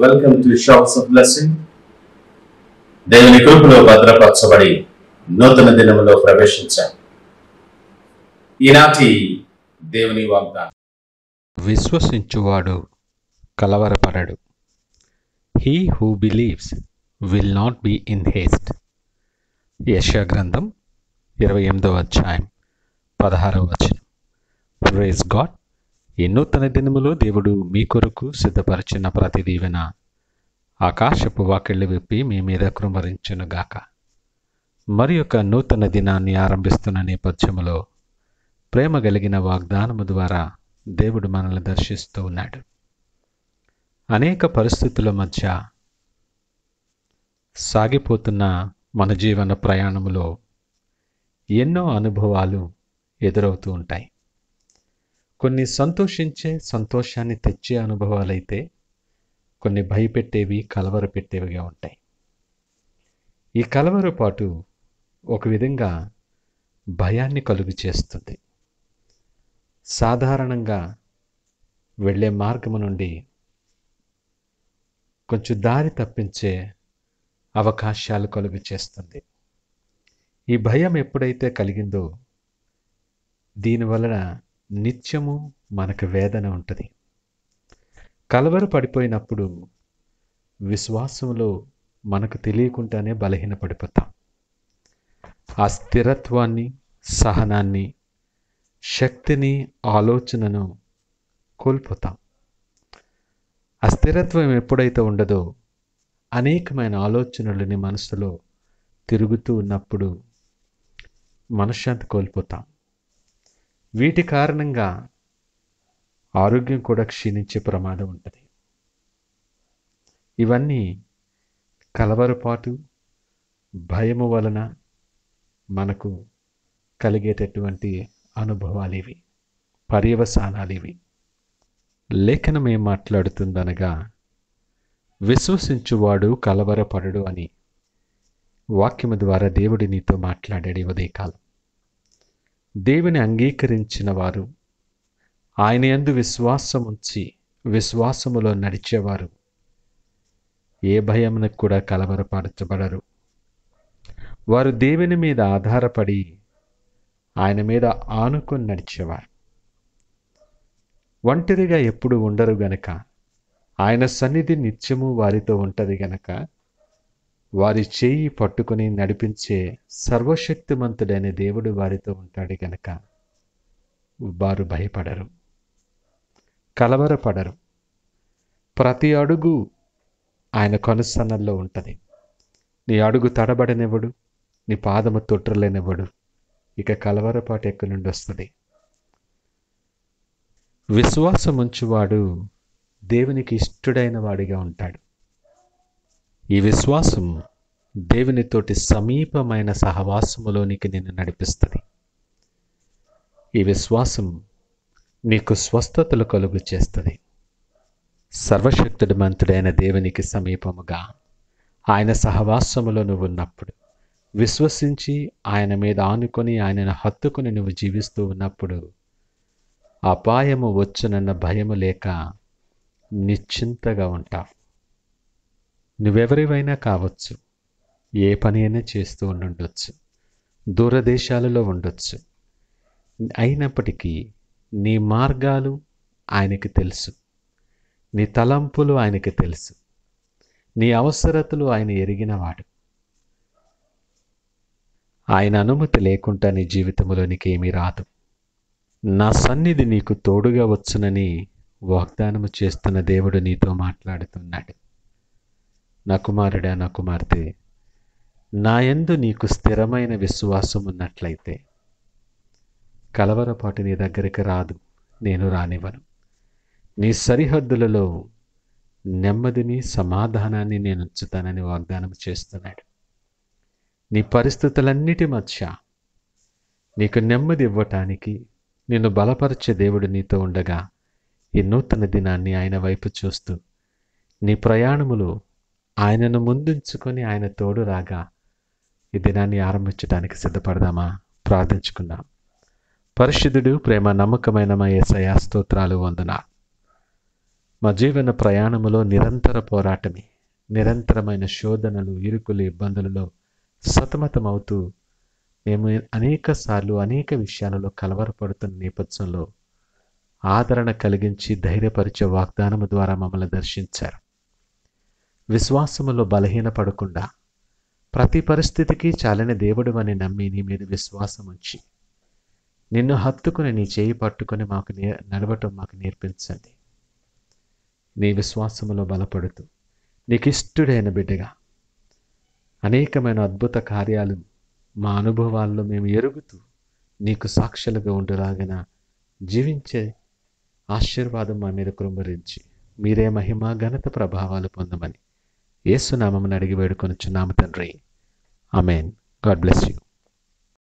Welcome to shops of blessing. దేవుని కృపలో భద్రపరచబడి నూతన దినములో ప్రవేశించాం. ఈనాటి దేవుని వాగ్దానం. విశ్వసించువాడు కలవరపడడు. He who believes will not be in haste. యెషయా గ్రంథం 28వ అధ్యాయం 16వ వచనం. Praise God. ఈ నూతన దినములో దేవుడు మీ కొరకు సిద్ధపరిచిన ప్రతి దీవెన ఆకాశపు వాకిళ్ళు విప్పి మీ మీద కృమరించునుగాక. మరి యొక్క నూతన దినాన్ని ఆరంభిస్తున్న నేపథ్యములో ప్రేమ కలిగిన వాగ్దానము ద్వారా దేవుడు మనల్ని దర్శిస్తూ ఉన్నాడు. అనేక పరిస్థితుల మధ్య సాగిపోతున్న మన జీవన ప్రయాణములో ఎన్నో అనుభవాలు ఎదురవుతూ ఉంటాయి. కొన్ని సంతోషాన్ని తెచ్చే అనుభవాలైతే కొన్ని భయపెట్టేవి, కలవరపెట్టేవిగా ఉంటాయి. ఈ కలవరపాటు ఒక విధంగా భయాన్ని కలుగు చేస్తుంది. సాధారణంగా వెళ్ళే మార్గము నుండి కొంచెం దారి తప్పించే అవకాశాలు కలుగు చేస్తుంది. ఈ భయం ఎప్పుడైతే కలిగిందో దీనివలన నిత్యము మనకు వేదన ఉంటుంది. కలవర పడిపోయినప్పుడు విశ్వాసంలో మనకు తెలియకుండానే బలహీనపడిపోతాం. ఆ స్థిరత్వాన్ని, సహనాన్ని, శక్తిని, ఆలోచనను కోల్పోతాం. ఆ స్థిరత్వం ఎప్పుడైతే ఉండదో అనేకమైన ఆలోచనలని మనసులో తిరుగుతూ ఉన్నప్పుడు మనశ్శాంతి కోల్పోతాం. వీటి కారణంగా ఆరోగ్యం కూడా క్షీణించే ప్రమాదం ఉంటుంది. ఇవన్నీ కలవరపాటు, భయము వలన మనకు కలిగేటటువంటి అనుభవాలు ఇవి, పర్యవసానాలు ఇవి. లేఖనం ఏం మాట్లాడుతుందనగా విశ్వసించువాడు కలవరపడడు అని వాక్యము ద్వారా దేవుడి నీతో మాట్లాడాడు. ఉదయకాలం దేవుని అంగీకరించిన వారు, ఆయన యందు విశ్వాసం ఉంచి విశ్వాసములో నడిచేవారు ఏ భయమునకు కూడా కలవరపరచబడరు. వారు దేవుని మీద ఆధారపడి ఆయన మీద ఆనుకొని నడిచేవారు. ఒంటరిగా ఎప్పుడు ఉండరు గనక, ఆయన సన్నిధి నిత్యము వారితో ఉంటుంది గనక, వారి చేయి పట్టుకుని నడిపించే సర్వశక్తిమంతుడైన దేవుడు వారితో ఉంటాడు గనక వారు భయపడరు, కలవరపడరు. ప్రతి అడుగు ఆయన కనుసన్నల్లో ఉంటుంది. నీ అడుగు తడబడనివ్వడు, నీ పాదము తొట్రలేనివ్వడు. ఇక కలవరపాటు ఎక్కడి నుండి వస్తుంది? విశ్వాసముంచువాడు దేవునికి ఇష్టుడైన వాడిగా ఉంటాడు. ఈ విశ్వాసం దేవునితోటి సమీపమైన సహవాసములోనికి నిన్ను నడిపిస్తుంది. ఈ విశ్వాసం నీకు స్వస్థతలు కలుగు చేస్తుంది. సర్వశక్తుడి మంతుడైన దేవునికి సమీపముగా ఆయన సహవాసములో నువ్వు ఉన్నప్పుడు, విశ్వసించి ఆయన మీద ఆనుకొని ఆయనను హత్తుకొని నువ్వు జీవిస్తూ ఉన్నప్పుడు అపాయము వచ్చునన్న భయము లేక నిశ్చింతగా ఉంటావు. నువ్వెవరివైనా కావచ్చు, ఏ పని అయినా చేస్తూ ఉండొచ్చు, దూరదేశాలలో ఉండొచ్చు. అయినప్పటికీ నీ మార్గాలు ఆయనకి తెలుసు, నీ తలంపులు ఆయనకి తెలుసు, నీ అవసరతలు ఆయన ఎరిగినవాడు. ఆయన అనుమతి లేకుండా నీ జీవితంలోనికి ఏమీ రాదు. నా సన్నిధి నీకు తోడుగా వచ్చునని వాగ్దానము చేస్తున్న దేవుడు నీతో మాట్లాడుతున్నాడు. నా కుమారుడా, నా కుమార్తె, నా యందు నీకు స్థిరమైన విశ్వాసం ఉన్నట్లయితే కలవరపాటు నీ దగ్గరికి రాదు, నేను రానివ్వను. నీ సరిహద్దులలో నెమ్మదిని, సమాధానాన్ని నేను ఉంచుతానని వాగ్దానం చేస్తున్నాడు. నీ పరిస్థితులన్నిటి మధ్య నీకు నెమ్మది ఇవ్వటానికి, నిన్ను బలపరిచే దేవుడు నీతో ఉండగా ఈ నూతన దినాన్ని ఆయన వైపు చూస్తూ నీ ప్రయాణములు ఆయనను ముందుంచుకొని ఆయన తోడు రాగా ఈ దినాన్ని ఆరంభించడానికి సిద్ధపడదామా? ప్రార్థించుకుందాం. పరిశుద్ధుడు, ప్రేమ నమ్మకమైన మా యేసయ్యా, స్తోత్రాలు, వందనాలు. మా జీవన ప్రయాణములో నిరంతర పోరాటమే, నిరంతరమైన శోధనలు, ఇరుకులు, ఇబ్బందులలో సతమతమవుతూ మేము అనేక విషయాలలో కలవరపడుతున్న నేపథ్యంలో ఆదరణ కలిగించి ధైర్యపరిచే వాగ్దానము ద్వారా మమ్మల్ని దర్శించారు. విశ్వాసములో బలహీనపడకుండా ప్రతి పరిస్థితికి చాలని దేవుడు అని నమ్మి నీ మీద విశ్వాసం ఉంచి నిన్ను హత్తుకుని నీ చేయి పట్టుకొని మాకు నడవటం మాకు నేర్పించండి. నీ విశ్వాసములో బలపడుతూ నీకు ఇష్టడైన బిడ్డగా అనేకమైన అద్భుత కార్యాలు మా అనుభవాల్లో మేము ఎరుగుతూ నీకు సాక్షులుగా ఉండులాగిన జీవించే ఆశీర్వాదం మా మీద కృంభరించి మీరే మహిమ ఘనత ప్రభావాలు పొందమని యేసు నామమున అడిగి వేడుకొనుచున్నాము తండ్రి. ఆమేన్. God bless you.